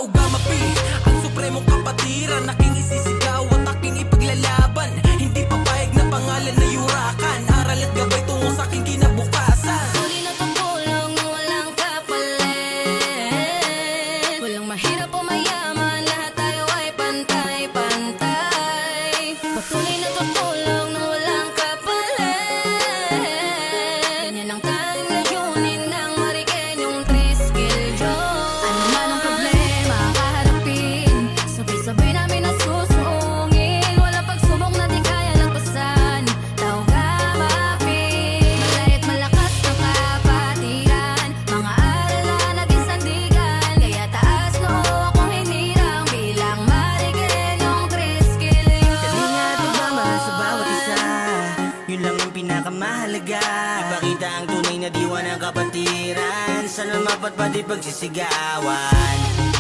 ugamapi. Ang supremong kapatiran, aking isisigaw at aking ipaglalaban. Hindi papayag na pangalan na yurakan. Aral at gabay tungo sa aking kinabukasan. Tuloy na tumulong na walang kapalit. Walang mahirap o mayaman, lahat tayo ay pantay-pantay. Patuloy na tutulong na walang kapalit. Ganyan ang tanging layunin ng Mariqueñong Triskil Joe. Ano man ang problema kaharapin, sabay-sabay namin nasusuungin. Walang pagsubok na di kaya lagpasan, tao gamapin. Malaya't malakas ng kapatiran, mga aral na naging sandigan. Kaya taas noo akong hinirang bilang Mariqueñong Triskil Joe. Kalinga at pagmamahal sa bawat isa, yun lang ang pinakamahalaga. Ipakita ang tunay na diwa ng kapatiran, sana mapatpad pagsisigawan.